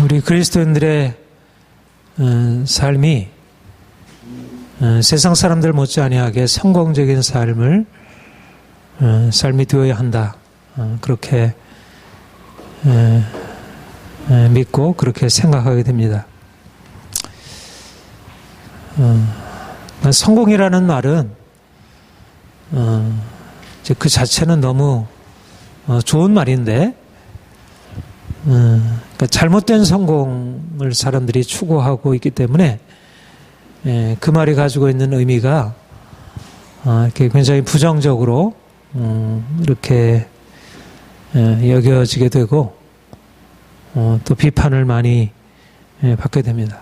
우리 그리스도인들의 삶이 세상 사람들 못지아니하게 성공적인 삶이 되어야 한다. 그렇게 믿고 그렇게 생각하게 됩니다. 성공이라는 말은 이제 그 자체는 너무 좋은 말인데, 그러니까 잘못된 성공을 사람들이 추구하고 있기 때문에 그 말이 가지고 있는 의미가 이렇게 굉장히 부정적으로 이렇게 여겨지게 되고 또 비판을 많이 받게 됩니다.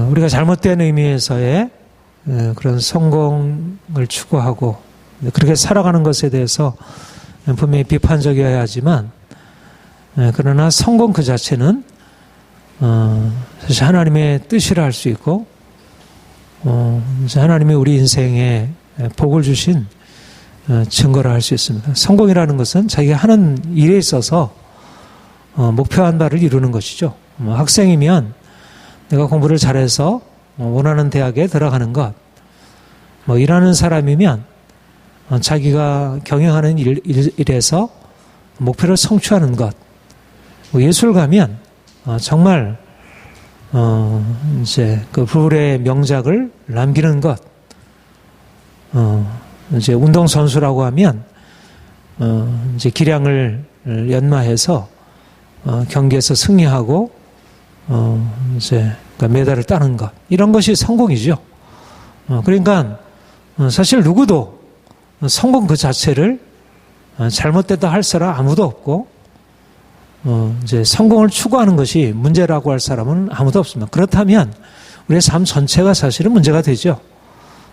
우리가 잘못된 의미에서의 그런 성공을 추구하고 그렇게 살아가는 것에 대해서 분명히 비판적이어야 하지만, 그러나 성공 그 자체는 사실 하나님의 뜻이라 할 수 있고, 하나님이 우리 인생에 복을 주신 증거라 할 수 있습니다. 성공이라는 것은 자기가 하는 일에 있어서 목표한 바를 이루는 것이죠. 학생이면 내가 공부를 잘해서 원하는 대학에 들어가는 것, 일하는 사람이면 자기가 경영하는 일에서 목표를 성취하는 것, 예술가면 정말 이제 그 불의 명작을 남기는 것, 이제 운동선수라고 하면 이제 기량을 연마해서 경기에서 승리하고 이제 메달을 따는 것, 이런 것이 성공이죠. 그러니까 사실 누구도 성공 그 자체를 잘못됐다 할 사람 아무도 없고, 이제 성공을 추구하는 것이 문제라고 할 사람은 아무도 없습니다. 그렇다면 우리의 삶 전체가 사실은 문제가 되죠.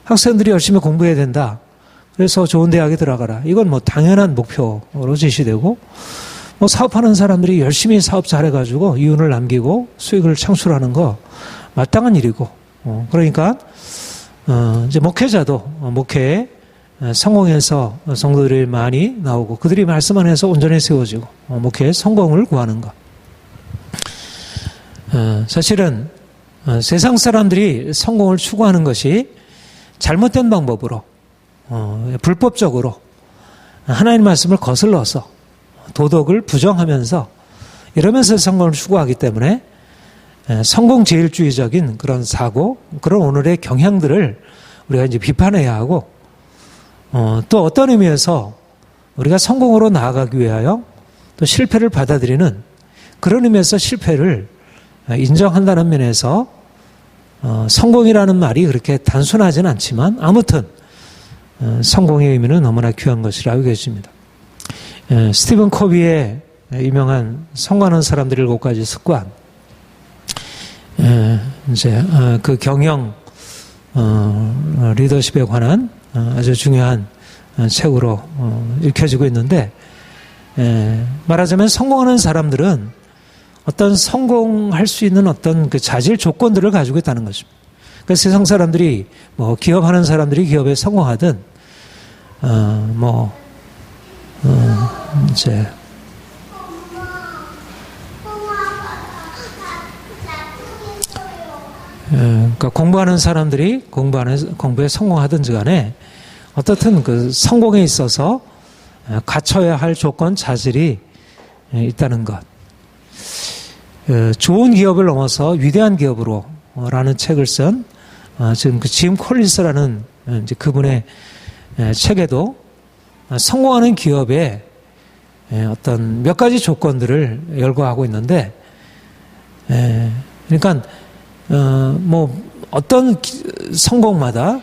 학생들이 열심히 공부해야 된다, 그래서 좋은 대학에 들어가라, 이건 당연한 목표로 제시되고, 사업하는 사람들이 열심히 사업 잘해가지고 이윤을 남기고 수익을 창출하는 거 마땅한 일이고, 그러니까 이제 목회자도 목회에 성공해서 성도들이 많이 나오고 그들이 말씀 안에서 온전히 세워지고 목회에 성공을 구하는 것. 사실은 세상 사람들이 성공을 추구하는 것이 잘못된 방법으로, 불법적으로 하나님 말씀을 거슬러서 도덕을 부정하면서 이러면서 성공을 추구하기 때문에 성공제일주의적인 그런 사고, 그런 오늘의 경향들을 우리가 이제 비판해야 하고, 또 어떤 의미에서 우리가 성공으로 나아가기 위하여 또 실패를 받아들이는 그런 의미에서 실패를 인정한다는 면에서 성공이라는 말이 그렇게 단순하지는 않지만 아무튼 성공의 의미는 너무나 귀한 것이라 알고 계십니다. 스티븐 코비의 유명한 성공하는 사람들 7가지 습관, 이제 그 경영 리더십에 관한 아주 중요한 책으로 읽혀지고 있는데, 말하자면 성공하는 사람들은 어떤 성공할 수 있는 어떤 그 자질 조건들을 가지고 있다는 것입니다. 그 세상 사람들이 기업하는 사람들이 기업에 성공하든 이제 그러니까 공부하는 사람들이 공부에 성공하든지 간에 어떻든 그 성공에 있어서 갖춰야 할 조건, 자질이 있다는 것. 좋은 기업을 넘어서 위대한 기업으로 라는 책을 쓴 지금 그 짐 콜린스라는 이제 그분의 책에도 성공하는 기업의 어떤 몇 가지 조건들을 열거하고 있는데, 그러니까 어떤 성공마다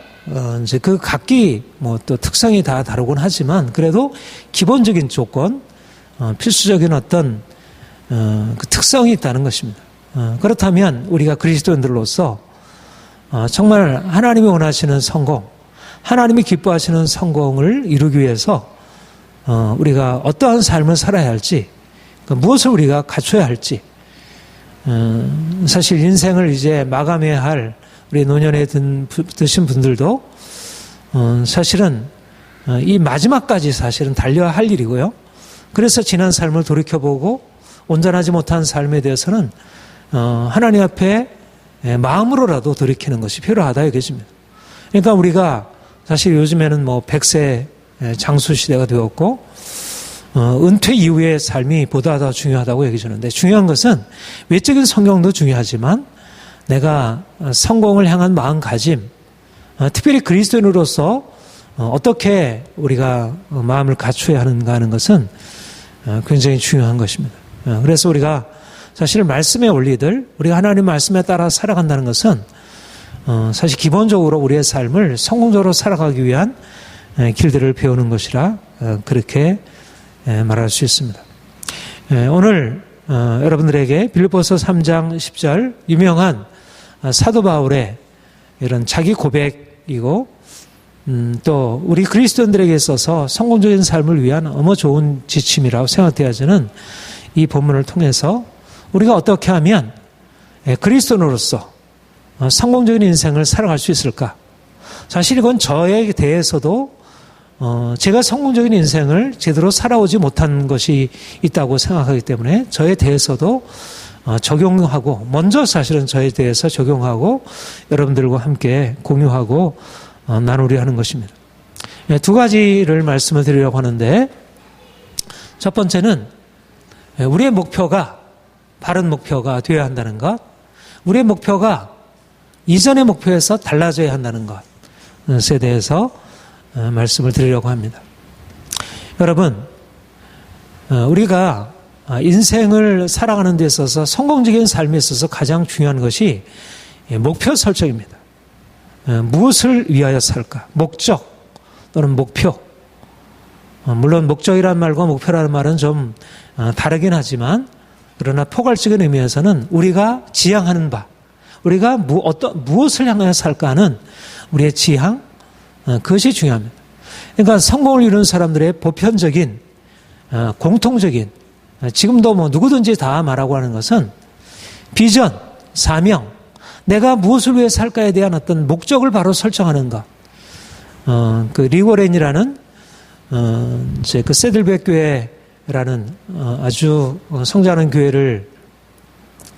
이제 그 각기 또 특성이 다 다르곤 하지만 그래도 기본적인 조건, 필수적인 어떤 그 특성이 있다는 것입니다. 그렇다면 우리가 그리스도인들로서 정말 하나님이 원하시는 성공, 하나님이 기뻐하시는 성공을 이루기 위해서 우리가 어떠한 삶을 살아야 할지, 무엇을 우리가 갖춰야 할지, 사실 인생을 이제 마감해야 할 우리 노년에 드신 분들도 사실은 이 마지막까지 사실은 달려야 할 일이고요. 그래서 지난 삶을 돌이켜보고 온전하지 못한 삶에 대해서는 하나님 앞에 마음으로라도 돌이키는 것이 필요하다 여겨집니다. 그러니까 우리가 사실 요즘에는 100세 장수 시대가 되었고 은퇴 이후의 삶이 보다 더 중요하다고 여겨지는데, 중요한 것은 외적인 성공도 중요하지만 내가 성공을 향한 마음가짐, 특별히 그리스도인으로서 어떻게 우리가 마음을 갖춰야 하는가 하는 것은 굉장히 중요한 것입니다. 그래서 우리가 사실 말씀의 원리들, 우리가 하나님 말씀에 따라 살아간다는 것은 사실 기본적으로 우리의 삶을 성공적으로 살아가기 위한 길들을 배우는 것이라 그렇게 말할 수 있습니다. 오늘 여러분들에게 빌립보서 3장 10절 유명한 사도 바울의 이런 자기 고백이고 또 우리 그리스도인들에게 있어서 성공적인 삶을 위한 너무 좋은 지침이라고 생각되어지는 이 본문을 통해서 우리가 어떻게 하면 그리스도인으로서 성공적인 인생을 살아갈 수 있을까? 사실 이건 저에 대해서도 제가 성공적인 인생을 제대로 살아오지 못한 것이 있다고 생각하기 때문에 저에 대해서도 적용하고, 먼저 사실은 저에 대해서 적용하고 여러분들과 함께 공유하고 나누려 하는 것입니다. 두 가지를 말씀을 드리려고 하는데, 첫 번째는 우리의 목표가 바른 목표가 되어야 한다는 것, 우리의 목표가 이전의 목표에서 달라져야 한다는 것에 대해서 말씀을 드리려고 합니다. 여러분, 우리가 인생을 살아가는 데 있어서 성공적인 삶에 있어서 가장 중요한 것이 목표 설정입니다. 무엇을 위하여 살까? 목적 또는 목표. 물론 목적이라는 말과 목표라는 말은 좀 다르긴 하지만, 그러나 포괄적인 의미에서는 우리가 지향하는 바, 우리가 무엇을 향하여 살까 하는 우리의 지향, 그것이 중요합니다. 그러니까 성공을 이루는 사람들의 보편적인, 공통적인, 지금도 누구든지 다 말하고 하는 것은 비전, 사명, 내가 무엇을 위해 살까에 대한 어떤 목적을 바로 설정하는 것. 그 리고렌이라는 그 세들백 교회라는 아주 성장하는 교회를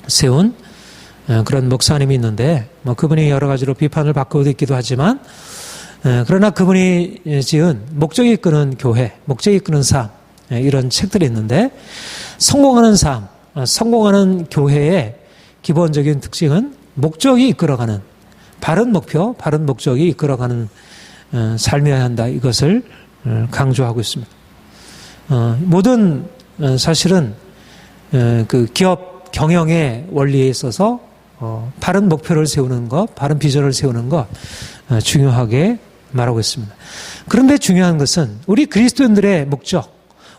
세운 그런 목사님이 있는데, 그분이 여러 가지로 비판을 받고 있기도 하지만, 그러나 그분이 지은 목적이 이끄는 교회, 목적이 이끄는 삶, 이런 책들이 있는데, 성공하는 삶, 성공하는 교회의 기본적인 특징은 목적이 이끌어가는, 바른 목표, 바른 목적이 이끌어가는 삶이어야 한다, 이것을 강조하고 있습니다. 모든 사실은 그 기업 경영의 원리에 있어서 바른 목표를 세우는 것, 바른 비전을 세우는 것 중요하게 말하고 있습니다. 그런데 중요한 것은 우리 그리스도인들의 목적,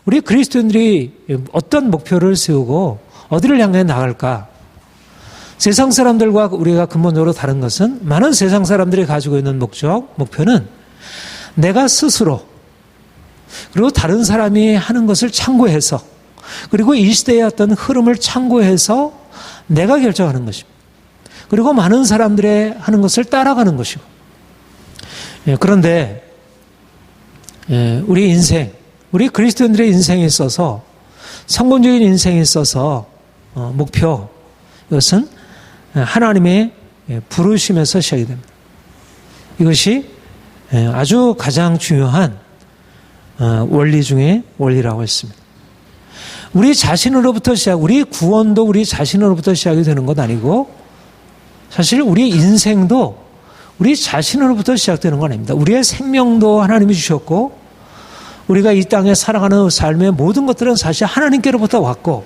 우리 그리스도인들이 어떤 목표를 세우고 어디를 향해 나갈까? 세상 사람들과 우리가 근본적으로 다른 것은, 많은 세상 사람들이 가지고 있는 목표는 내가 스스로, 그리고 다른 사람이 하는 것을 참고해서, 그리고 이 시대의 어떤 흐름을 참고해서 내가 결정하는 것입니다. 그리고 많은 사람들의 하는 것을 따라가는 것이고. 그런데 우리 인생, 우리 그리스도인들의 인생에 있어서, 성공적인 인생에 있어서 목표, 이것은 하나님의 부르심에서 시작이 됩니다. 이것이 아주 가장 중요한 원리 중에 원리라고 했습니다. 우리 자신으로부터 우리 구원도 우리 자신으로부터 시작이 되는 것 아니고, 사실 우리 인생도 우리 자신으로부터 시작되는 건 아닙니다. 우리의 생명도 하나님이 주셨고, 우리가 이 땅에 살아가는 삶의 모든 것들은 사실 하나님께로부터 왔고,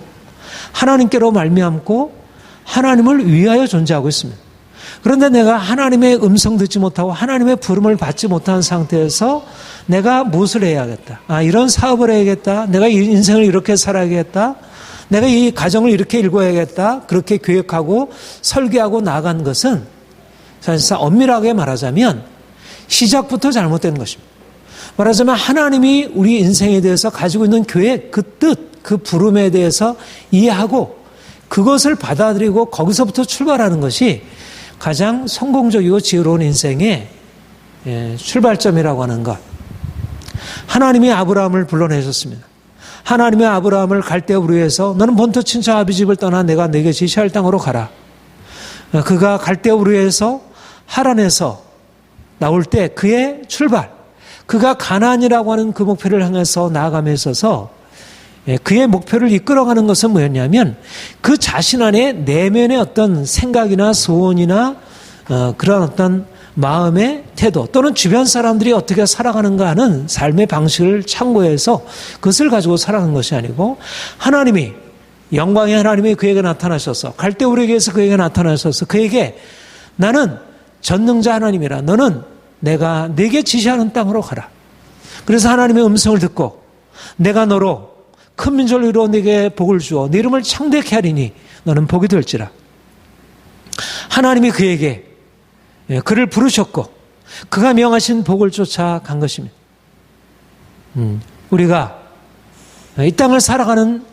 하나님께로 말미암고 하나님을 위하여 존재하고 있습니다. 그런데 내가 하나님의 음성 듣지 못하고 하나님의 부름을 받지 못한 상태에서 내가 무엇을 해야겠다, 이런 사업을 해야겠다, 내가 이 인생을 이렇게 살아야겠다, 내가 이 가정을 이렇게 일궈야겠다, 그렇게 계획하고 설계하고 나아간 것은 사실상 엄밀하게 말하자면 시작부터 잘못된 것입니다. 말하자면 하나님이 우리 인생에 대해서 가지고 있는 계획, 그 뜻, 그 부름에 대해서 이해하고 그것을 받아들이고 거기서부터 출발하는 것이 가장 성공적이고 지혜로운 인생의 출발점이라고 하는 것. 하나님이 아브라함을 불러내셨습니다. 하나님의 아브라함을 갈대아 우르에서 너는 본토 친척 아비 집을 떠나 내가 네게 지시할 땅으로 가라. 그가 갈대아 우르에서 하란에서 나올 때 그의 출발, 그가 가나안이라고 하는 그 목표를 향해서 나아감에 있어서 그의 목표를 이끌어가는 것은 뭐였냐면 그 자신 안에 내면의 어떤 생각이나 소원이나 그런 어떤 마음의 태도 또는 주변 사람들이 어떻게 살아가는가 하는 삶의 방식을 참고해서 그것을 가지고 살아가는 것이 아니고 하나님이 영광의 하나님이 그에게 나타나셔서 갈대아 우르에게서 그에게 나타나셔서 그에게 나는 전능자 하나님이라 너는 내가 네게 지시하는 땅으로 가라. 그래서 하나님의 음성을 듣고 내가 너로 큰 민족을 이루어 네게 복을 주어 네 이름을 창대케 하리니 너는 복이 될지라. 하나님이 그에게 그를 부르셨고 그가 명하신 복을 쫓아간 것입니다. 우리가 이 땅을 살아가는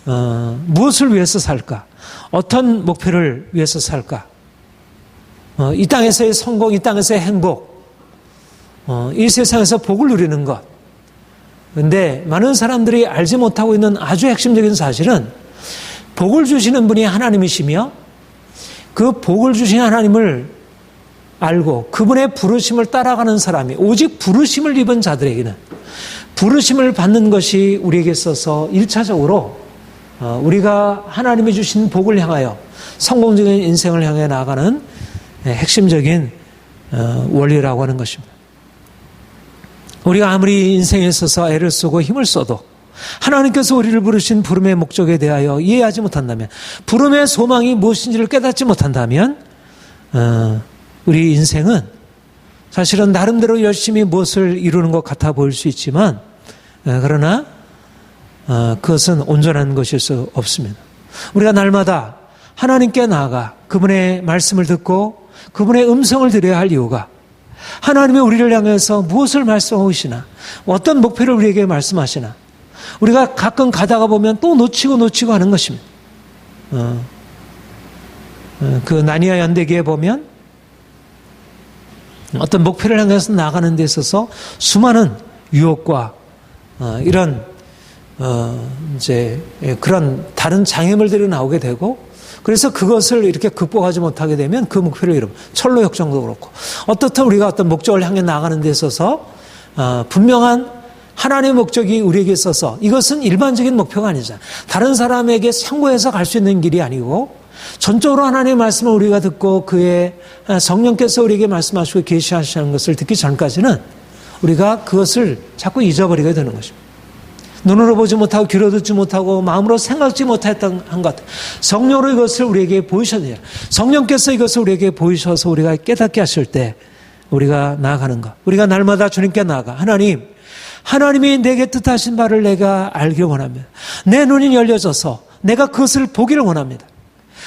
무엇을 위해서 살까? 어떤 목표를 위해서 살까? 이 땅에서의 성공, 이 땅에서의 행복, 이 세상에서 복을 누리는 것. 그런데 많은 사람들이 알지 못하고 있는 아주 핵심적인 사실은 복을 주시는 분이 하나님이시며 그 복을 주신 하나님을 알고 그분의 부르심을 따라가는 사람이 오직 부르심을 입은 자들에게는 부르심을 받는 것이 우리에게 있어서 1차적으로 우리가 하나님이 주신 복을 향하여 성공적인 인생을 향해 나아가는 핵심적인 원리라고 하는 것입니다. 우리가 아무리 인생에 있어서 애를 쓰고 힘을 써도 하나님께서 우리를 부르신 부름의 목적에 대하여 이해하지 못한다면 부름의 소망이 무엇인지를 깨닫지 못한다면 우리 인생은 사실은 나름대로 열심히 무엇을 이루는 것 같아 보일 수 있지만 그러나 그것은 온전한 것일 수 없습니다. 우리가 날마다 하나님께 나아가 그분의 말씀을 듣고 그분의 음성을 들어야 할 이유가 하나님이 우리를 향해서 무엇을 말씀하시나 어떤 목표를 우리에게 말씀하시나 우리가 가끔 가다가 보면 또 놓치고 하는 것입니다. 그 나니아 연대기에 보면 어떤 목표를 향해서 나가는 데 있어서 수많은 유혹과 이런 이제 그런 다른 장애물들이 나오게 되고 그래서 그것을 이렇게 극복하지 못하게 되면 그 목표를 이루고 철로 역정도 그렇고 어떻든 우리가 어떤 목적을 향해 나가는 데 있어서 분명한 하나님의 목적이 우리에게 있어서 이것은 일반적인 목표가 아니잖아요. 다른 사람에게 참고해서 갈 수 있는 길이 아니고 전적으로 하나님의 말씀을 우리가 듣고 그의 성령께서 우리에게 말씀하시고 계시하시는 것을 듣기 전까지는 우리가 그것을 자꾸 잊어버리게 되는 것입니다. 눈으로 보지 못하고 귀로 듣지 못하고 마음으로 생각지 못했던 한 것 성령으로 이것을 우리에게 보이셨느냐 성령께서 이것을 우리에게 보이셔서 우리가 깨닫게 하실 때 우리가 나아가는 것 우리가 날마다 주님께 나아가 하나님이 내게 뜻하신 바를 내가 알기를 원합니다. 내 눈이 열려져서 내가 그것을 보기를 원합니다.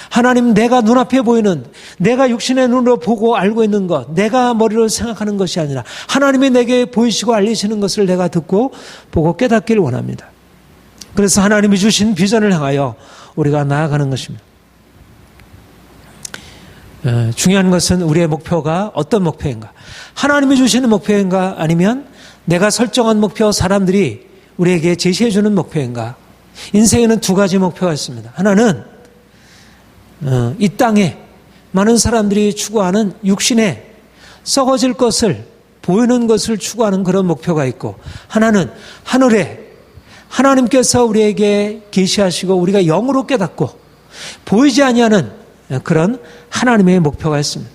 하나님 내가 눈앞에 보이는 내가 육신의 눈으로 보고 알고 있는 것 내가 머리로 생각하는 것이 아니라 하나님이 내게 보이시고 알리시는 것을 내가 듣고 보고 깨닫기를 원합니다. 그래서 하나님이 주신 비전을 향하여 우리가 나아가는 것입니다. 중요한 것은 우리의 목표가 어떤 목표인가 하나님이 주시는 목표인가 아니면 내가 설정한 목표 사람들이 우리에게 제시해 주는 목표인가 인생에는 두 가지 목표가 있습니다. 하나는 이 땅에 많은 사람들이 추구하는 육신에 썩어질 것을 보이는 것을 추구하는 그런 목표가 있고 하나는 하늘에 하나님께서 우리에게 계시하시고 우리가 영으로 깨닫고 보이지 아니하는 그런 하나님의 목표가 있습니다.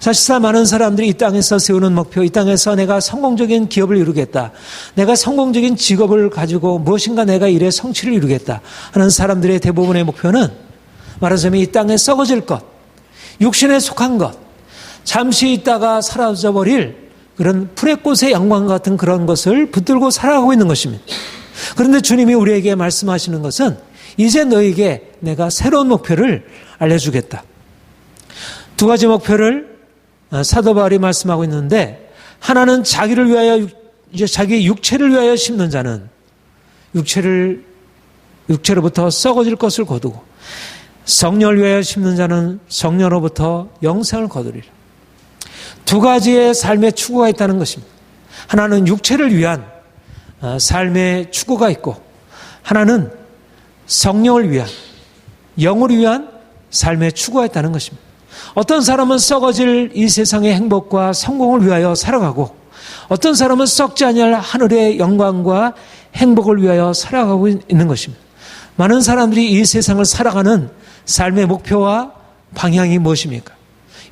사실상 많은 사람들이 이 땅에서 세우는 목표, 이 땅에서 내가 성공적인 기업을 이루겠다, 내가 성공적인 직업을 가지고 무엇인가 내가 일의 성취를 이루겠다 하는 사람들의 대부분의 목표는 말하자면 이 땅에 썩어질 것, 육신에 속한 것, 잠시 있다가 사라져버릴 그런 풀의 꽃의 영광 같은 그런 것을 붙들고 살아가고 있는 것입니다. 그런데 주님이 우리에게 말씀하시는 것은 이제 너에게 내가 새로운 목표를 알려주겠다. 두 가지 목표를 사도 바울이 말씀하고 있는데 하나는 자기를 위하여 이제 자기 육체를 위하여 심는 자는 육체로부터 썩어질 것을 거두고 성령을 위하여 심는 자는 성령으로부터 영생을 거두리라. 두 가지의 삶의 추구가 있다는 것입니다. 하나는 육체를 위한 삶의 추구가 있고 하나는 성령을 위한, 영을 위한 삶의 추구가 있다는 것입니다. 어떤 사람은 썩어질 이 세상의 행복과 성공을 위하여 살아가고, 어떤 사람은 썩지 아니할 하늘의 영광과 행복을 위하여 살아가고 있는 것입니다. 많은 사람들이 이 세상을 살아가는 삶의 목표와 방향이 무엇입니까?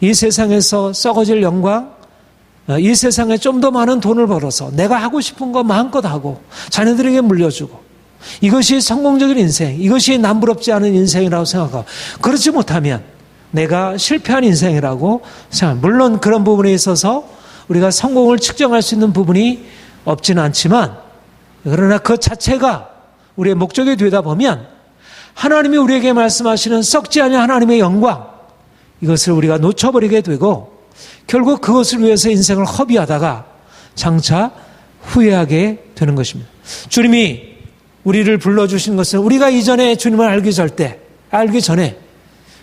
이 세상에서 썩어질 영광, 이 세상에 좀 더 많은 돈을 벌어서 내가 하고 싶은 거 마음껏 하고 자녀들에게 물려주고, 이것이 성공적인 인생, 이것이 남부럽지 않은 인생이라고 생각하고, 그렇지 못하면 내가 실패한 인생이라고 생각합니다. 물론 그런 부분에 있어서 우리가 성공을 측정할 수 있는 부분이 없지는 않지만, 그러나 그 자체가 우리의 목적이 되다 보면 하나님이 우리에게 말씀하시는 썩지 않은 하나님의 영광, 이것을 우리가 놓쳐버리게 되고 결국 그것을 위해서 인생을 허비하다가 장차 후회하게 되는 것입니다. 주님이 우리를 불러주신 것은 우리가 이전에 주님을 알기 전에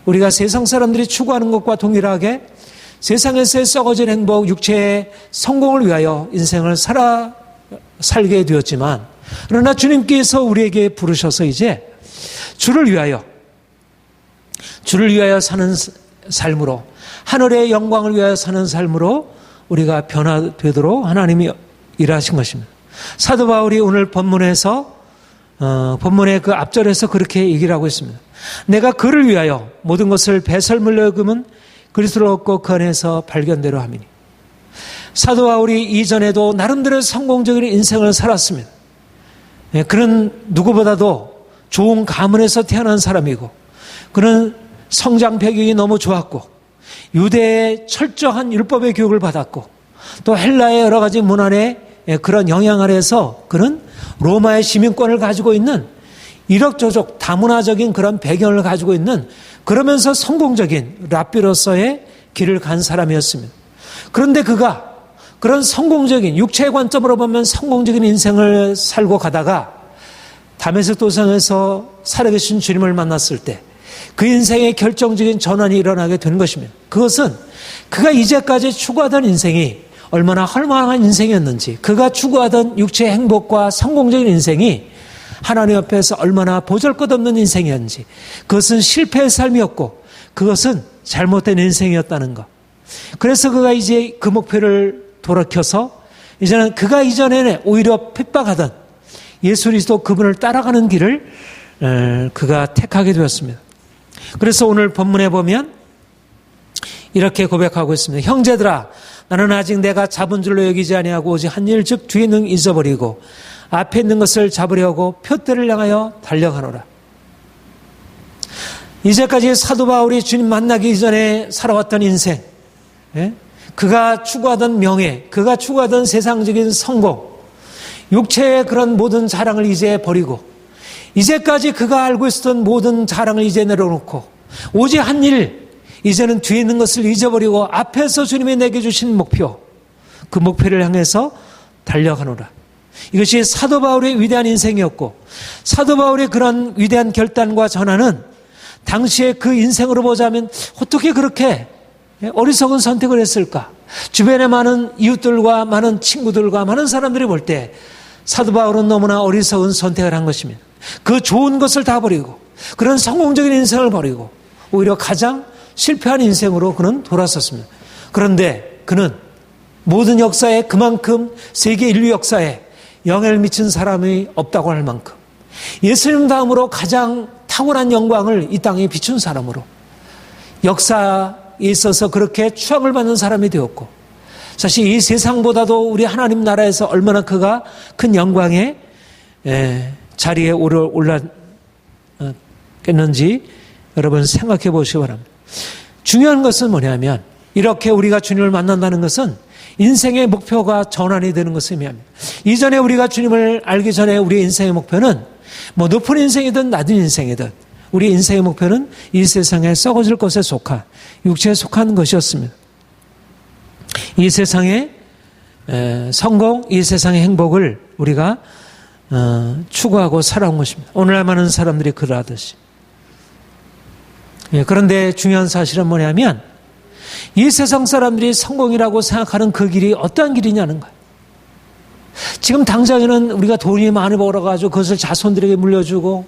우리가 세상 사람들이 추구하는 것과 동일하게 세상에서의 썩어진 행복, 육체의 성공을 위하여 인생을 살게 되었지만, 그러나 주님께서 우리에게 부르셔서 이제 주를 위하여 사는 삶으로, 하늘의 영광을 위하여 사는 삶으로 우리가 변화되도록 하나님이 일하신 것입니다. 사도 바울이 오늘 본문의 그 앞절에서 그렇게 얘기를 하고 있습니다. 내가 그를 위하여 모든 것을 배설물로 여김은 그리스도를 얻고 그 안에서 발견대로 함이니. 사도 바울이 이전에도 나름대로 성공적인 인생을 살았습니다. 그는 누구보다도 좋은 가문에서 태어난 사람이고, 그는 성장 배경이 너무 좋았고, 유대의 철저한 율법의 교육을 받았고, 또 헬라의 여러 가지 문화의 그런 영향 아래에서 그는 로마의 시민권을 가지고 있는 이력저적 다문화적인 그런 배경을 가지고 있는, 그러면서 성공적인 랍비로서의 길을 간 사람이었습니다. 그런데 그가 그런 성공적인, 육체의 관점으로 보면 성공적인 인생을 살고 가다가 다메섹 도상에서 살아계신 주님을 만났을 때 그 인생의 결정적인 전환이 일어나게 되는 것입니다. 그것은 그가 이제까지 추구하던 인생이 얼마나 헐망한 인생이었는지, 그가 추구하던 육체의 행복과 성공적인 인생이 하나님 앞에서 얼마나 보잘것없는 인생이었는지, 그것은 실패의 삶이었고 그것은 잘못된 인생이었다는 것. 그래서 그가 이제 그 목표를 돌이켜서 이제는 그가 이전에는 오히려 핍박하던 예수 그리스도 그분을 따라가는 길을 그가 택하게 되었습니다. 그래서 오늘 본문에 보면 이렇게 고백하고 있습니다. 형제들아, 나는 아직 내가 잡은 줄로 여기지 아니하고 오직 한 일 즉 뒤에 있는 잊어버리고 앞에 있는 것을 잡으려고 표대를 향하여 달려가노라. 이제까지 사도 바울이 주님 만나기 이전에 살아왔던 인생, 그가 추구하던 명예, 그가 추구하던 세상적인 성공, 육체의 그런 모든 자랑을 이제 버리고, 이제까지 그가 알고 있었던 모든 자랑을 이제 내려놓고 오직 한 일, 이제는 뒤에 있는 것을 잊어버리고 앞에서 주님이 내게 주신 목표, 그 목표를 향해서 달려가노라. 이것이 사도 바울의 위대한 인생이었고, 사도 바울의 그런 위대한 결단과 전환은 당시에 그 인생으로 보자면 어떻게 그렇게 어리석은 선택을 했을까? 주변에 많은 이웃들과 많은 친구들과 많은 사람들이 볼 때 사도 바울은 너무나 어리석은 선택을 한 것입니다. 그 좋은 것을 다 버리고, 그런 성공적인 인생을 버리고 오히려 가장 실패한 인생으로 그는 돌아섰습니다. 그런데 그는 모든 역사에, 그만큼 세계 인류 역사에 영향을 미친 사람이 없다고 할 만큼 예수님 다음으로 가장 탁월한 영광을 이 땅에 비춘 사람으로 역사에 있어서 그렇게 추앙을 받는 사람이 되었고, 사실 이 세상보다도 우리 하나님 나라에서 얼마나 그가 큰 영광의 자리에 올랐겠는지 여러분 생각해 보시기 바랍니다. 중요한 것은 뭐냐면, 이렇게 우리가 주님을 만난다는 것은 인생의 목표가 전환이 되는 것을 의미합니다. 이전에 우리가 주님을 알기 전에 우리의 인생의 목표는 뭐 높은 인생이든 낮은 인생이든 우리 인생의 목표는 이 세상에 썩어질 것에 속한, 육체에 속한 것이었습니다. 이 세상의 성공, 이 세상의 행복을 우리가 추구하고 살아온 것입니다. 오늘날 많은 사람들이 그러하듯이. 그런데 중요한 사실은 뭐냐면, 이 세상 사람들이 성공이라고 생각하는 그 길이 어떠한 길이냐는 거예요. 지금 당장에는 우리가 돈이 많이 벌어가지고 그것을 자손들에게 물려주고,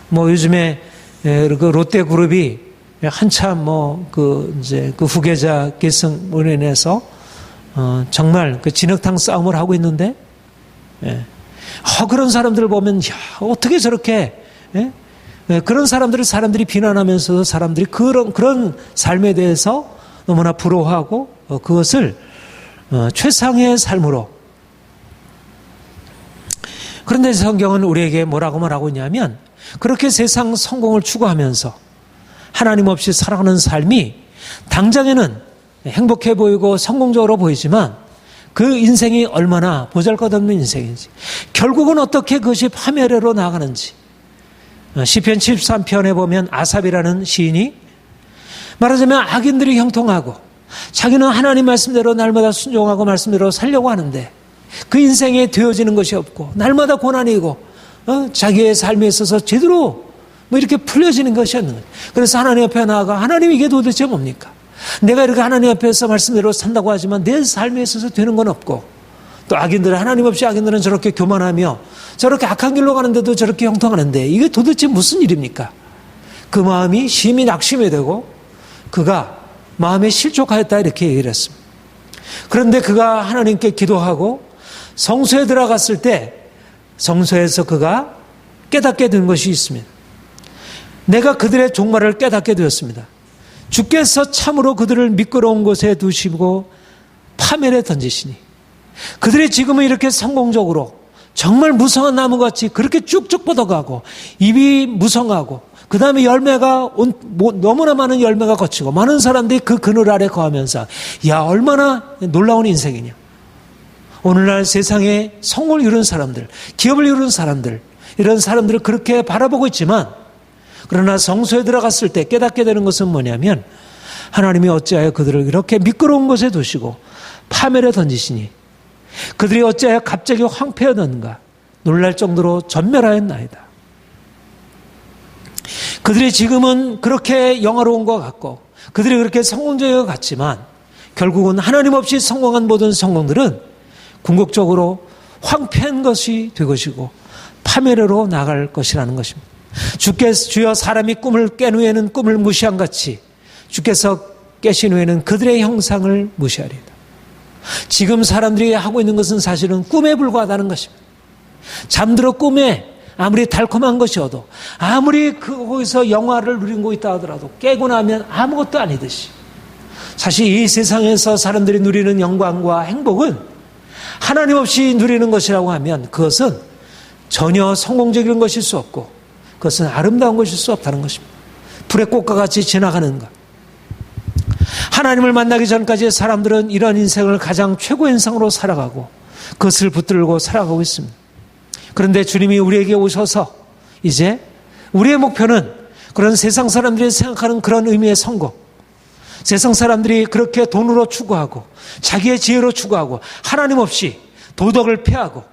뭐 요즘에 그 롯데그룹이 한참 이제 그 후계자 계승으로 인해서 정말 그 진흙탕 싸움을 하고 있는데, 그런 사람들을 보면, 어떻게 저렇게, 그런 사람들이 비난하면서 사람들이 그런 삶에 대해서 너무나 부러워하고, 그것을 최상의 삶으로. 그런데 성경은 우리에게 뭐라고 말하고 있냐면, 그렇게 세상 성공을 추구하면서 하나님 없이 살아가는 삶이 당장에는 행복해 보이고 성공적으로 보이지만 그 인생이 얼마나 보잘것없는 인생인지, 결국은 어떻게 그것이 파멸해로 나가는지. 시편 73편에 보면 아삽이라는 시인이 말하자면 악인들이 형통하고 자기는 하나님 말씀대로 날마다 순종하고 말씀대로 살려고 하는데 그 인생에 되어지는 것이 없고 날마다 고난이고 자기의 삶에 있어서 제대로 이렇게 풀려지는 것이 없는 거예요. 그래서 하나님 앞에 나아가, 하나님 이게 도대체 뭡니까? 내가 이렇게 하나님 앞에서 말씀대로 산다고 하지만 내 삶에 있어서 되는 건 없고, 또 악인들은, 하나님 없이 악인들은 저렇게 교만하며 저렇게 악한 길로 가는데도 저렇게 형통하는데 이게 도대체 무슨 일입니까? 그 마음이 심히 낙심이 되고 그가 마음에 실족하였다 이렇게 얘기를 했습니다. 그런데 그가 하나님께 기도하고 성소에 들어갔을 때 성소에서 그가 깨닫게 된 것이 있습니다. 내가 그들의 종말을 깨닫게 되었습니다. 주께서 참으로 그들을 미끄러운 곳에 두시고 파멸에 던지시니 그들이 지금은 이렇게 성공적으로 정말 무성한 나무같이 그렇게 쭉쭉 뻗어가고 입이 무성하고 그 다음에 열매가 너무나 많은 열매가 거치고 많은 사람들이 그 그늘 아래 거하면서 얼마나 놀라운 인생이냐. 오늘날 세상에 성공을 이룬 사람들, 기업을 이룬 사람들, 이런 사람들을 그렇게 바라보고 있지만, 그러나 성소에 들어갔을 때 깨닫게 되는 것은 뭐냐면 하나님이 어찌하여 그들을 이렇게 미끄러운 곳에 두시고 파멸에 던지시니 그들이 어찌하여 갑자기 황폐하였는가 놀랄 정도로 전멸하였나이다. 그들이 지금은 그렇게 영화로운 것 같고 그들이 그렇게 성공적인 것 같지만 결국은 하나님 없이 성공한 모든 성공들은 궁극적으로 황폐한 것이 될 것이고 파멸으로 나갈 것이라는 것입니다. 주여 사람이 꿈을 깬 후에는 꿈을 무시한 같이 주께서 깨신 후에는 그들의 형상을 무시하리다. 지금 사람들이 하고 있는 것은 사실은 꿈에 불과하다는 것입니다. 잠들어 꿈에 아무리 달콤한 것이어도 아무리 거기서 영화를 누리고 있다 하더라도 깨고 나면 아무것도 아니듯이 사실 이 세상에서 사람들이 누리는 영광과 행복은 하나님 없이 누리는 것이라고 하면 그것은 전혀 성공적인 것일 수 없고 그것은 아름다운 것일 수 없다는 것입니다. 불의 꽃과 같이 지나가는 것. 하나님을 만나기 전까지 사람들은 이런 인생을 가장 최고의 인생으로 살아가고 그것을 붙들고 살아가고 있습니다. 그런데 주님이 우리에게 오셔서 이제 우리의 목표는 그런 세상 사람들이 생각하는 그런 의미의 성공, 세상 사람들이 그렇게 돈으로 추구하고 자기의 지혜로 추구하고 하나님 없이 도덕을 폐하고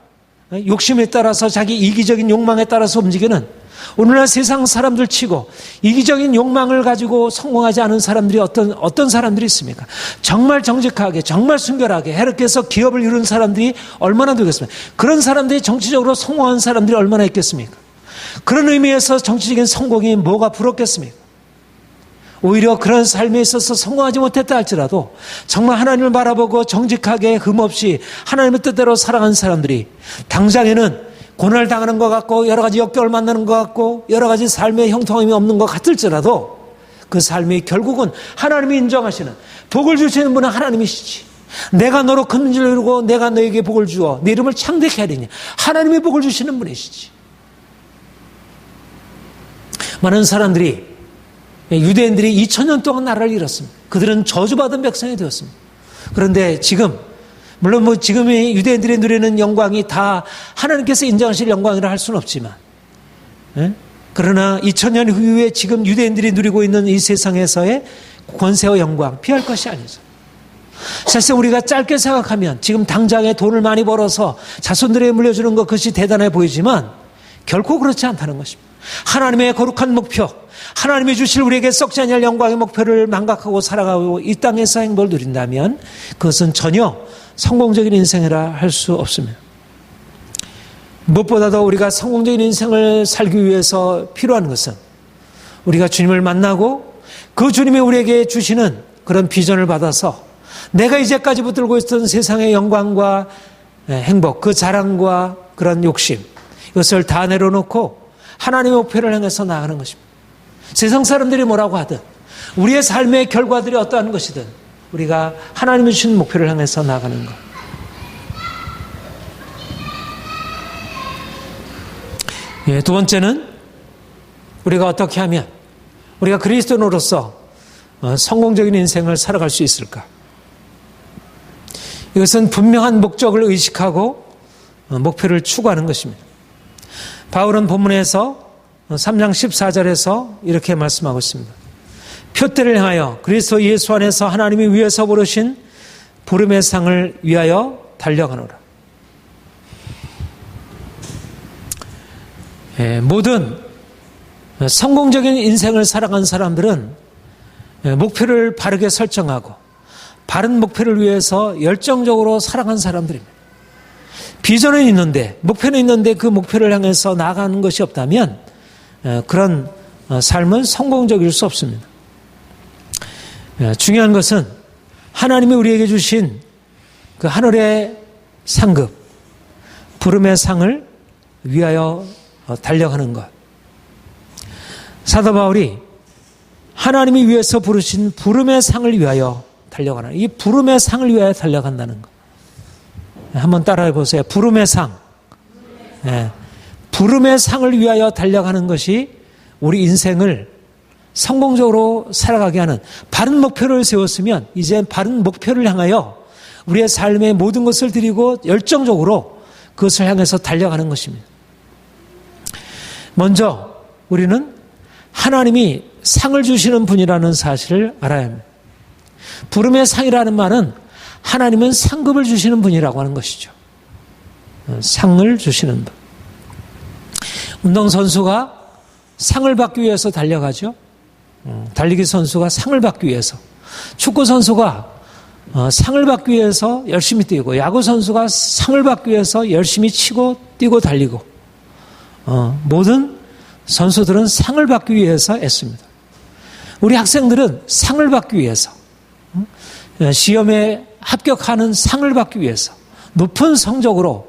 욕심에 따라서 자기 이기적인 욕망에 따라서 움직이는 오늘날 세상 사람들 치고 이기적인 욕망을 가지고 성공하지 않은 사람들이 어떤 사람들이 있습니까? 정말 정직하게 정말 순결하게 해롭게해서 기업을 이룬 사람들이 얼마나 되겠습니까? 그런 사람들이 정치적으로 성공한 사람들이 얼마나 있겠습니까? 그런 의미에서 정치적인 성공이 뭐가 부럽겠습니까? 오히려 그런 삶에 있어서 성공하지 못했다 할지라도 정말 하나님을 바라보고 정직하게 흠없이 하나님의 뜻대로 살아가는 사람들이 당장에는 고난을 당하는 것 같고 여러 가지 역경을 만나는 것 같고 여러 가지 삶의 형통함이 없는 것 같을지라도 그 삶이 결국은 하나님이 인정하시는 복을 주시는 분은 하나님이시지. 내가 너로 큰 문제를 이루고 내가 너에게 복을 주어 네 이름을 창대케 하리니 하나님이 복을 주시는 분이시지. 많은 사람들이 유대인들이 2000년 동안 나라를 잃었습니다. 그들은 저주받은 백성이 되었습니다. 그런데 지금 물론 지금의 유대인들이 누리는 영광이 다 하나님께서 인정하실 영광이라 할 수는 없지만 그러나 2000년 후에 지금 유대인들이 누리고 있는 이 세상에서의 권세와 영광 피할 것이 아니죠. 사실 우리가 짧게 생각하면 지금 당장에 돈을 많이 벌어서 자손들에게 물려주는 것 그것이 대단해 보이지만 결코 그렇지 않다는 것입니다. 하나님의 거룩한 목표, 하나님이 주실 우리에게 썩지 않을 영광의 목표를 망각하고 살아가고 이 땅에서 행복을 누린다면 그것은 전혀 성공적인 인생이라 할 수 없습니다. 무엇보다도 우리가 성공적인 인생을 살기 위해서 필요한 것은 우리가 주님을 만나고 그 주님이 우리에게 주시는 그런 비전을 받아서 내가 이제까지 붙들고 있었던 세상의 영광과 행복, 그 자랑과 그런 욕심, 이것을 다 내려놓고 하나님의 목표를 향해서 나아가는 것입니다. 세상 사람들이 뭐라고 하든 우리의 삶의 결과들이 어떠한 것이든 우리가 하나님이 주신 목표를 향해서 나아가는 것. 두 번째는 우리가 어떻게 하면 우리가 그리스도인으로서 성공적인 인생을 살아갈 수 있을까? 이것은 분명한 목적을 의식하고 목표를 추구하는 것입니다. 바울은 본문에서 3장 14절에서 이렇게 말씀하고 있습니다. 표대를 향하여 그리스도 예수 안에서 하나님이 위에서 부르신 부름의 상을 위하여 달려가노라. 모든 성공적인 인생을 살아간 사람들은 목표를 바르게 설정하고 바른 목표를 위해서 열정적으로 살아간 사람들입니다. 비전은 있는데, 목표는 있는데 그 목표를 향해서 나아가는 것이 없다면 그런 삶은 성공적일 수 없습니다. 중요한 것은 하나님이 우리에게 주신 그 하늘의 상급, 부름의 상을 위하여 달려가는 것. 사도 바울이 하나님이 위해서 부르신 부름의 상을 위하여 달려가는, 이 부름의 상을 위하여 달려간다는 것. 한번 따라해 보세요. 부름의 상. 네. 부름의 상을 위하여 달려가는 것이 우리 인생을 성공적으로 살아가게 하는, 바른 목표를 세웠으면 이제 바른 목표를 향하여 우리의 삶의 모든 것을 드리고 열정적으로 그것을 향해서 달려가는 것입니다. 먼저 우리는 하나님이 상을 주시는 분이라는 사실을 알아야 합니다. 부름의 상이라는 말은 하나님은 상급을 주시는 분이라고 하는 것이죠. 상을 주시는 분. 운동선수가 상을 받기 위해서 달려가죠. 달리기 선수가 상을 받기 위해서, 축구 선수가 상을 받기 위해서 열심히 뛰고, 야구 선수가 상을 받기 위해서 열심히 치고 뛰고 달리고, 모든 선수들은 상을 받기 위해서 애씁니다. 우리 학생들은 상을 받기 위해서, 시험에 합격하는 상을 받기 위해서, 높은 성적으로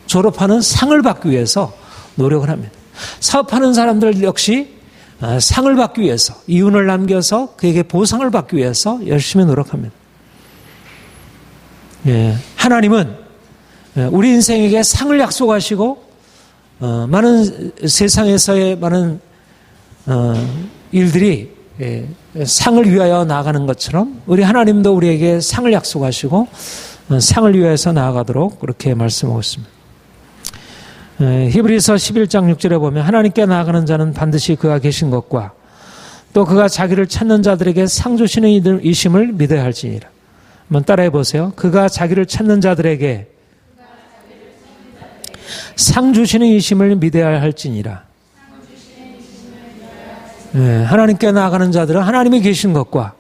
졸업하는 상을 받기 위해서 노력을 합니다. 사업하는 사람들 역시 상을 받기 위해서, 이윤을 남겨서 그에게 보상을 받기 위해서 열심히 노력합니다. 하나님은 우리 인생에게 상을 약속하시고 많은 세상에서의 많은 일들이 상을 위하여 나아가는 것처럼 우리 하나님도 우리에게 상을 약속하시고 상을 위하여서 나아가도록 그렇게 말씀하고 있습니다. 히브리서 11장 6절에 보면 하나님께 나아가는 자는 반드시 그가 계신 것과 또 그가 자기를 찾는 자들에게 상 주시는 이심을 믿어야 할지니라. 한번 따라해 보세요. 그가 자기를 찾는 자들에게 상 주시는 이심을 믿어야 할지니라. 하나님께 나아가는 자들은 하나님이 계신 것과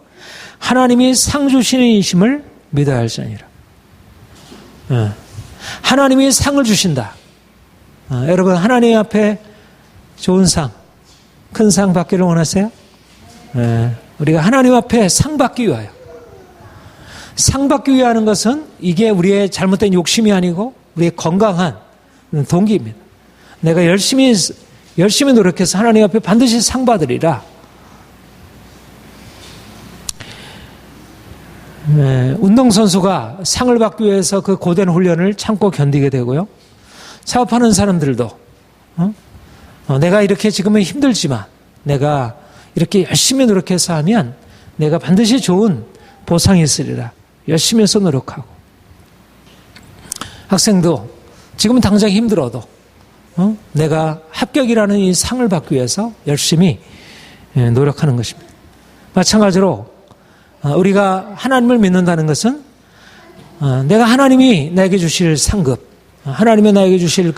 하나님이 상 주시는 이심을 믿어야 할지니라. 하나님이 상을 주신다. 여러분, 하나님 앞에 좋은 상, 큰 상 받기를 원하세요? 우리가 하나님 앞에 상 받기 위하여, 상 받기 위하는 것은 이게 우리의 잘못된 욕심이 아니고 우리의 건강한 동기입니다. 내가 열심히 노력해서 하나님 앞에 반드시 상 받으리라. 운동선수가 상을 받기 위해서 그 고된 훈련을 참고 견디게 되고요. 사업하는 사람들도 내가 이렇게 지금은 힘들지만 내가 이렇게 열심히 노력해서 하면 내가 반드시 좋은 보상이 있으리라. 열심히 해서 노력하고, 학생도 지금 당장 힘들어도 내가 합격이라는 이 상을 받기 위해서 열심히 노력하는 것입니다. 마찬가지로 우리가 하나님을 믿는다는 것은 내가 하나님이 나에게 주실 상급, 하나님이 나에게 주실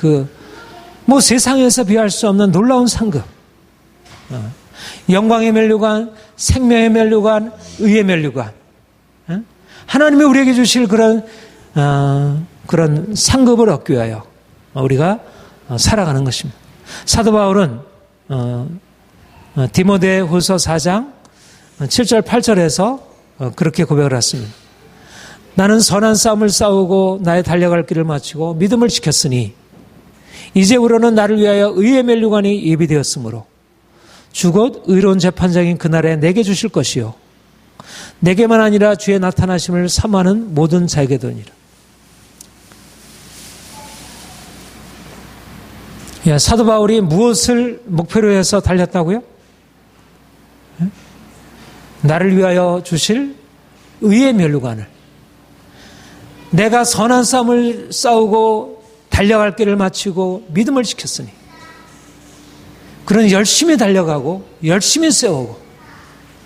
세상에서 비할 수 없는 놀라운 상급, 영광의 면류관, 생명의 면류관, 의의 면류관, 하나님이 우리에게 주실 그런 상급을 얻기 위하여 우리가 살아가는 것입니다. 사도 바울은 디모데후서 4장 7절 8절에서 그렇게 고백을 했습니다. 나는 선한 싸움을 싸우고 나의 달려갈 길을 마치고 믿음을 지켰으니 이제부로는 나를 위하여 의의 면류관이 예비되었으므로 주 곧 의로운 재판장인 그날에 내게 주실 것이요 내게만 아니라 주의 나타나심을 사모하는 모든 자에게 도니라. 사도 바울이 무엇을 목표로 해서 달렸다고요? 나를 위하여 주실 의의 면류관을, 내가 선한 싸움을 싸우고 달려갈 길을 마치고 믿음을 지켰으니, 그런 열심히 달려가고 열심히 싸우고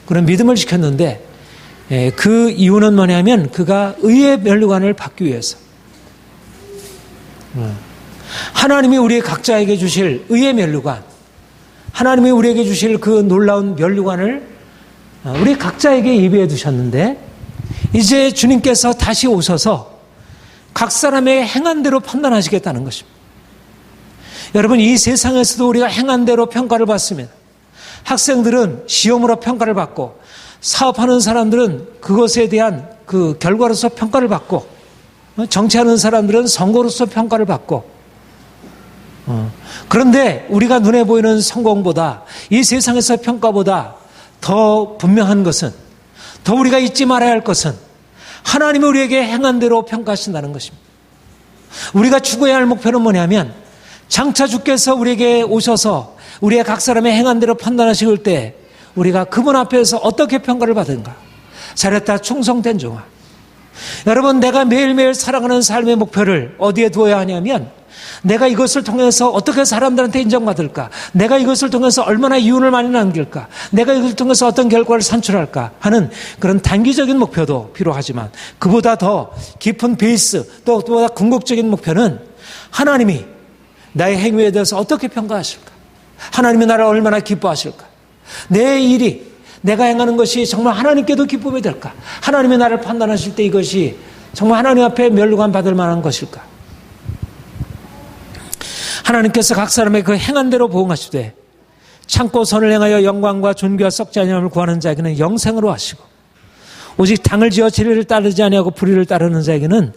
그런 믿음을 지켰는데 그 이유는 뭐냐면 그가 의의 면류관을 받기 위해서, 하나님이 우리 각자에게 주실 의의 면류관, 하나님이 우리에게 주실 그 놀라운 면류관을 우리 각자에게 예비해 두셨는데 이제 주님께서 다시 오셔서 각 사람의 행한 대로 판단하시겠다는 것입니다. 여러분, 이 세상에서도 우리가 행한 대로 평가를 받습니다. 학생들은 시험으로 평가를 받고, 사업하는 사람들은 그것에 대한 그 결과로서 평가를 받고, 정치하는 사람들은 선거로서 평가를 받고, 그런데 우리가 눈에 보이는 성공보다, 이 세상에서 평가보다 더 분명한 것은, 더 우리가 잊지 말아야 할 것은 하나님이 우리에게 행한 대로 평가하신다는 것입니다. 우리가 추구해야 할 목표는 뭐냐면, 장차 주께서 우리에게 오셔서 우리의 각 사람의 행한 대로 판단하실 때 우리가 그분 앞에서 어떻게 평가를 받은가. 잘했다, 충성된 종아. 여러분, 내가 매일매일 살아가는 삶의 목표를 어디에 두어야 하냐면, 내가 이것을 통해서 어떻게 사람들한테 인정받을까, 내가 이것을 통해서 얼마나 이윤을 많이 남길까, 내가 이것을 통해서 어떤 결과를 산출할까 하는 그런 단기적인 목표도 필요하지만, 그보다 더 깊은 베이스, 또 그보다 궁극적인 목표는 하나님이 나의 행위에 대해서 어떻게 평가하실까, 하나님이 나를 얼마나 기뻐하실까, 내 일이, 내가 행하는 것이 정말 하나님께도 기쁨이 될까, 하나님이 나를 판단하실 때 이것이 정말 하나님 앞에 면류관 받을 만한 것일까. 하나님께서 각 사람의 그 행한 대로 보응하시되 참고 선을 행하여 영광과 존귀와 썩지 아니함을 구하는 자에게는 영생으로 하시고, 오직 당을 지어 진리를 따르지 아니하고 불의를 따르는 자에게는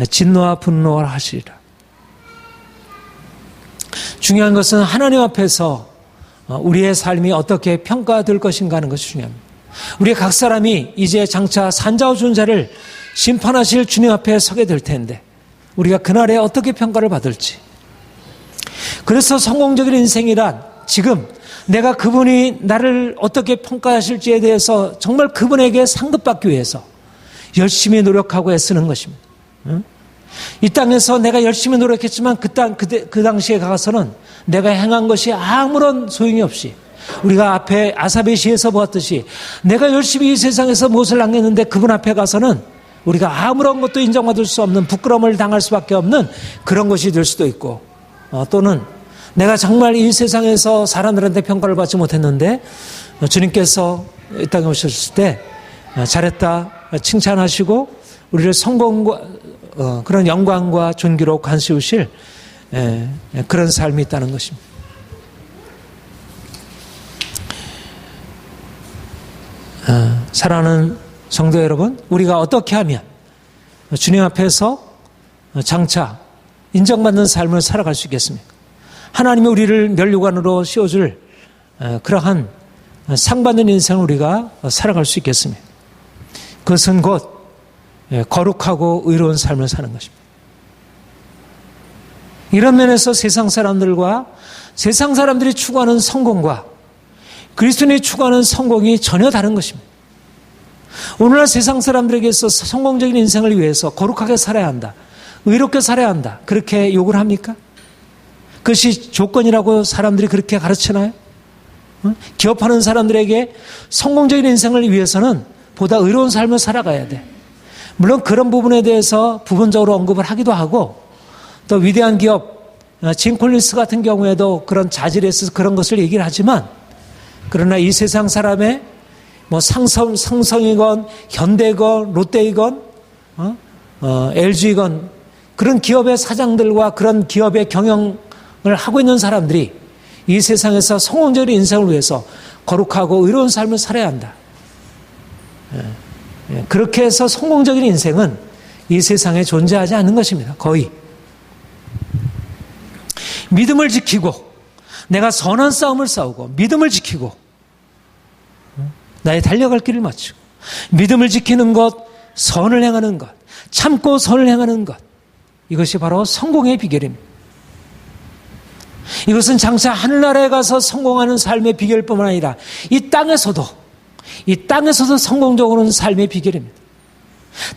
진노와 분노를 하시리라. 중요한 것은 하나님 앞에서 우리의 삶이 어떻게 평가될 것인가 하는 것이 중요합니다. 우리 각 사람이 이제 장차 산자와 준자를 심판하실 주님 앞에 서게 될 텐데 우리가 그날에 어떻게 평가를 받을지. 그래서 성공적인 인생이란 지금 내가 그분이 나를 어떻게 평가하실지에 대해서 정말 그분에게 상급받기 위해서 열심히 노력하고 애쓰는 것입니다. 이 땅에서 내가 열심히 노력했지만 그 당시에 가서는 내가 행한 것이 아무런 소용이 없이, 우리가 앞에 아사베시에서 보았듯이 내가 열심히 이 세상에서 무엇을 남겼는데 그분 앞에 가서는 우리가 아무런 것도 인정받을 수 없는, 부끄러움을 당할 수밖에 없는 그런 것이 될 수도 있고, 또는 내가 정말 이 세상에서 사람들한테 평가를 받지 못했는데 주님께서 이 땅에 오셨을 때 잘했다 칭찬하시고 우리를 성공과 그런 영광과 존귀로 관세우실 그런 삶이 있다는 것입니다. 사랑하는 성도 여러분, 우리가 어떻게 하면 주님 앞에서 장차 인정받는 삶을 살아갈 수 있겠습니까? 하나님이 우리를 면류관으로 씌워줄 그러한 상받는 인생을 우리가 살아갈 수 있겠습니까? 그것은 곧 거룩하고 의로운 삶을 사는 것입니다. 이런 면에서 세상 사람들이 추구하는 성공과 그리스도인이 추구하는 성공이 전혀 다른 것입니다. 오늘날 세상 사람들에게 있어서 성공적인 인생을 위해서 거룩하게 살아야 한다, 의롭게 살아야 한다, 그렇게 요구를 합니까? 그것이 조건이라고 사람들이 그렇게 가르치나요? 기업하는 사람들에게 성공적인 인생을 위해서는 보다 의로운 삶을 살아가야 돼. 물론 그런 부분에 대해서 부분적으로 언급을 하기도 하고, 또 위대한 기업 짐 콜린스 같은 경우에도 그런 자질에 있어서 그런 것을 얘기를 하지만, 그러나 이 세상 사람의 뭐 상성이건 현대건 롯데이건 LG건 그런 기업의 사장들과 그런 기업의 경영을 하고 있는 사람들이 이 세상에서 성공적인 인생을 위해서 거룩하고 의로운 삶을 살아야 한다. 그렇게 해서 성공적인 인생은 이 세상에 존재하지 않는 것입니다. 거의. 믿음을 지키고 내가 선한 싸움을 싸우고 믿음을 지키고 나의 달려갈 길을 마치고 믿음을 지키는 것, 선을 행하는 것, 참고 선을 행하는 것, 이것이 바로 성공의 비결입니다. 이것은 장차 하늘나라에 가서 성공하는 삶의 비결뿐만 아니라 이 땅에서도 성공적으로는 삶의 비결입니다.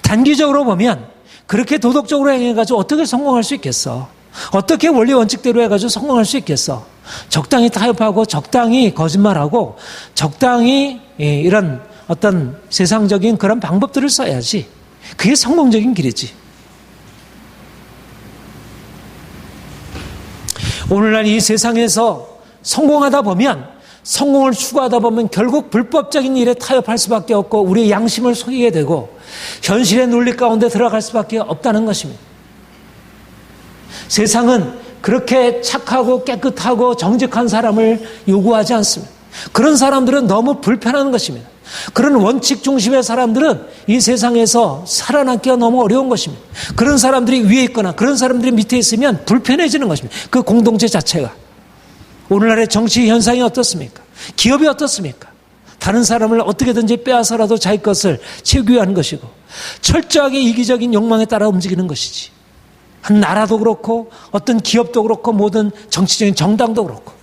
단기적으로 보면 그렇게 도덕적으로 행해가지고 어떻게 성공할 수 있겠어? 어떻게 원리 원칙대로 해가지고 성공할 수 있겠어? 적당히 타협하고 적당히 거짓말하고 적당히 이런 어떤 세상적인 그런 방법들을 써야지. 그게 성공적인 길이지. 오늘날 이 세상에서 성공을 추구하다 보면 결국 불법적인 일에 타협할 수밖에 없고 우리의 양심을 속이게 되고 현실의 논리 가운데 들어갈 수밖에 없다는 것입니다. 세상은 그렇게 착하고 깨끗하고 정직한 사람을 요구하지 않습니다. 그런 사람들은 너무 불편한 것입니다. 그런 원칙 중심의 사람들은 이 세상에서 살아남기가 너무 어려운 것입니다. 그런 사람들이 위에 있거나 그런 사람들이 밑에 있으면 불편해지는 것입니다. 그 공동체 자체가. 오늘날의 정치 현상이 어떻습니까? 기업이 어떻습니까? 다른 사람을 어떻게든지 빼앗아라도 자기 것을 채우기 위한 것이고 철저하게 이기적인 욕망에 따라 움직이는 것이지. 한 나라도 그렇고 어떤 기업도 그렇고 모든 정치적인 정당도 그렇고.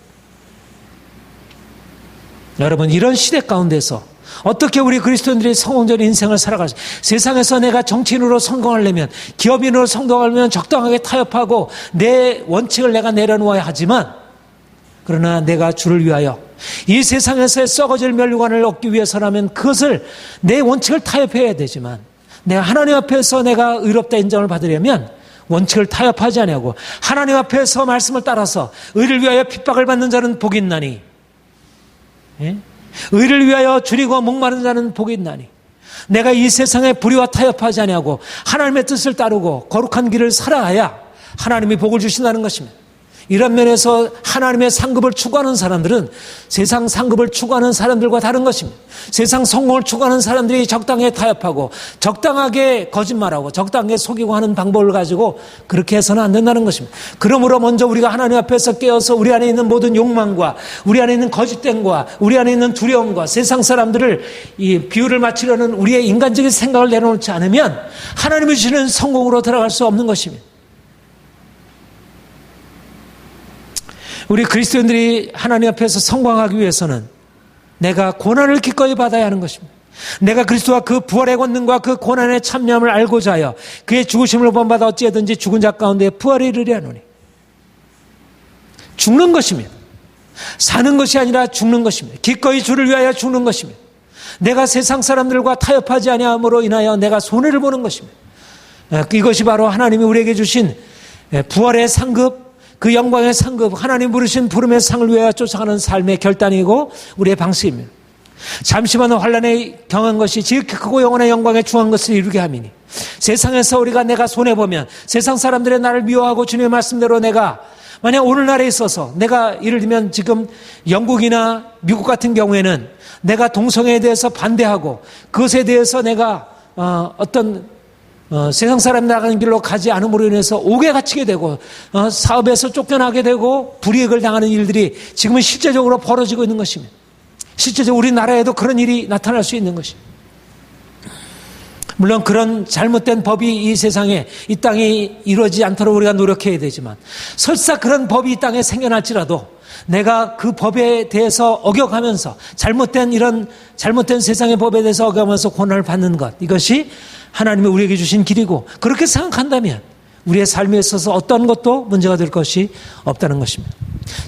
여러분, 이런 시대 가운데서 어떻게 우리 그리스도인들이 성공적인 인생을 살아갈 수, 세상에서 내가 정치인으로 성공하려면, 기업인으로 성공하려면 적당하게 타협하고 내 원칙을 내가 내려놓아야 하지만, 그러나 내가 주를 위하여 이 세상에서의 썩어질 멸류관을 얻기 위해서라면 그것을 내 원칙을 타협해야 되지만, 내가 하나님 앞에서 내가 의롭다 인정을 받으려면 원칙을 타협하지 아니하고 하나님 앞에서 말씀을 따라서 의를 위하여 핍박을 받는 자는 복이 있나니, 의를 위하여 줄이고 목마른 자는 복이 있나니, 내가 이 세상의 불의와 타협하지 아니하고 하나님의 뜻을 따르고 거룩한 길을 살아야 하나님이 복을 주신다는 것입니다. 이런 면에서 하나님의 상급을 추구하는 사람들은 세상 상급을 추구하는 사람들과 다른 것입니다. 세상 성공을 추구하는 사람들이 적당하게 타협하고 적당하게 거짓말하고 적당하게 속이고 하는 방법을 가지고 그렇게 해서는 안 된다는 것입니다. 그러므로 먼저 우리가 하나님 앞에서 깨어서 우리 안에 있는 모든 욕망과 우리 안에 있는 거짓됨과 우리 안에 있는 두려움과 세상 사람들을 이 비유를 맞추려는 우리의 인간적인 생각을 내려놓지 않으면 하나님이 주시는 성공으로 들어갈 수 없는 것입니다. 우리 그리스도인들이 하나님 앞에서 성공하기 위해서는 내가 고난을 기꺼이 받아야 하는 것입니다. 내가 그리스도와 그 부활의 권능과 그 고난의 참여함을 알고자 하여 그의 죽으심을 본받아 어찌하든지 죽은 자 가운데 부활에 이르려 하노니. 죽는 것입니다. 사는 것이 아니라 죽는 것입니다. 기꺼이 주를 위하여 죽는 것입니다. 내가 세상 사람들과 타협하지 아니함으로 인하여 내가 손해를 보는 것입니다. 이것이 바로 하나님이 우리에게 주신 부활의 상급, 그 영광의 상급, 하나님 부르신 부름의 상을 위하여 쫓아가는 삶의 결단이고 우리의 방식입니다. 잠시만 환란에 경한 것이 지극히 크고 영원한 영광에 중한 것을 이루게 함이니, 세상에서 우리가 내가 손해보면 세상 사람들의 나를 미워하고 주님의 말씀대로 내가 만약 오늘날에 있어서 내가 예를 들면 지금 영국이나 미국 같은 경우에는 내가 동성애에 대해서 반대하고 그것에 대해서 내가 세상 사람 나가는 길로 가지 않음으로 인해서 옥에 갇히게 되고 사업에서 쫓겨나게 되고 불이익을 당하는 일들이 지금은 실제적으로 벌어지고 있는 것입니다. 실제적으로 우리나라에도 그런 일이 나타날 수 있는 것입니다. 물론 그런 잘못된 법이 이 세상에, 이 땅에 이루어지지 않도록 우리가 노력해야 되지만, 설사 그런 법이 이 땅에 생겨날지라도 내가 그 법에 대해서 어겨가면서 잘못된 세상의 법에 대해서 어겨가면서 고난을 받는 것, 이것이 하나님이 우리에게 주신 길이고, 그렇게 생각한다면 우리의 삶에 있어서 어떤 것도 문제가 될 것이 없다는 것입니다.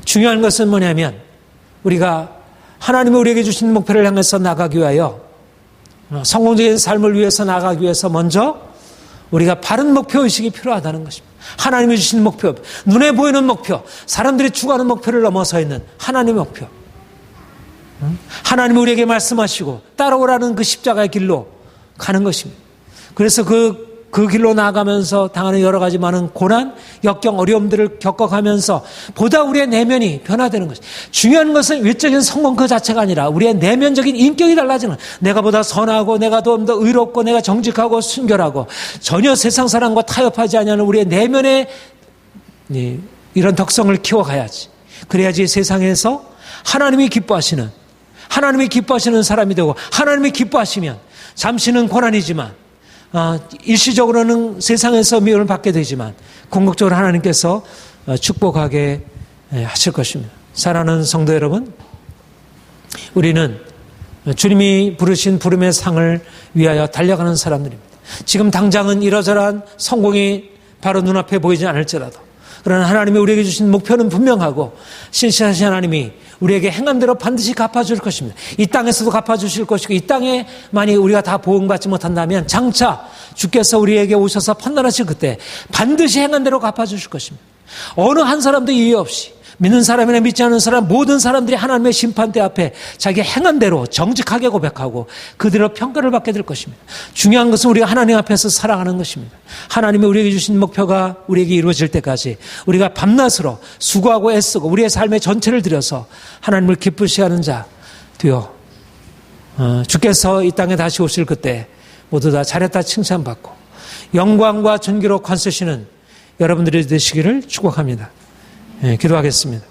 중요한 것은 뭐냐면, 우리가 하나님이 우리에게 주신 목표를 향해서 나가기 위하여, 성공적인 삶을 위해서 나가기 위해서 먼저 우리가 바른 목표의식이 필요하다는 것입니다. 하나님이 주신 목표, 눈에 보이는 목표, 사람들이 추구하는 목표를 넘어서 있는 하나님의 목표. 하나님이 우리에게 말씀하시고 따라오라는 그 십자가의 길로 가는 것입니다. 그래서 그 길로 나아가면서 당하는 여러 가지 많은 고난, 역경, 어려움들을 겪어가면서 보다 우리의 내면이 변화되는 것이. 중요한 것은 외적인 성공 그 자체가 아니라 우리의 내면적인 인격이 달라지는, 내가 보다 선하고 내가 더 의롭고 내가 정직하고 순결하고 전혀 세상 사람과 타협하지 않는 우리의 내면의 이런 덕성을 키워가야지. 그래야지 세상에서 하나님이 기뻐하시는 사람이 되고, 하나님이 기뻐하시면 잠시는 고난이지만 일시적으로는 세상에서 미움을 받게 되지만 궁극적으로 하나님께서 축복하게 하실 것입니다. 사랑하는 성도 여러분, 우리는 주님이 부르신 부름의 상을 위하여 달려가는 사람들입니다. 지금 당장은 이러저러한 성공이 바로 눈앞에 보이지 않을지라도, 그러나 하나님이 우리에게 주신 목표는 분명하고 신실하신 하나님이 우리에게 행한 대로 반드시 갚아줄 것입니다. 이 땅에서도 갚아주실 것이고, 이 땅에 만약 우리가 다 보응받지 못한다면 장차 주께서 우리에게 오셔서 판단하실 그때 반드시 행한 대로 갚아주실 것입니다. 어느 한 사람도 이유 없이, 믿는 사람이나 믿지 않는 사람 모든 사람들이 하나님의 심판대 앞에 자기 행한 대로 정직하게 고백하고 그대로 평가를 받게 될 것입니다. 중요한 것은 우리가 하나님 앞에서 살아가는 것입니다. 하나님이 우리에게 주신 목표가 우리에게 이루어질 때까지 우리가 밤낮으로 수고하고 애쓰고 우리의 삶의 전체를 들여서 하나님을 기쁘시게 하는 자 되어 주께서 이 땅에 다시 오실 그때 모두 다 잘했다 칭찬받고 영광과 존귀로 관쓰시는 여러분들이 되시기를 축복합니다. 기도하겠습니다.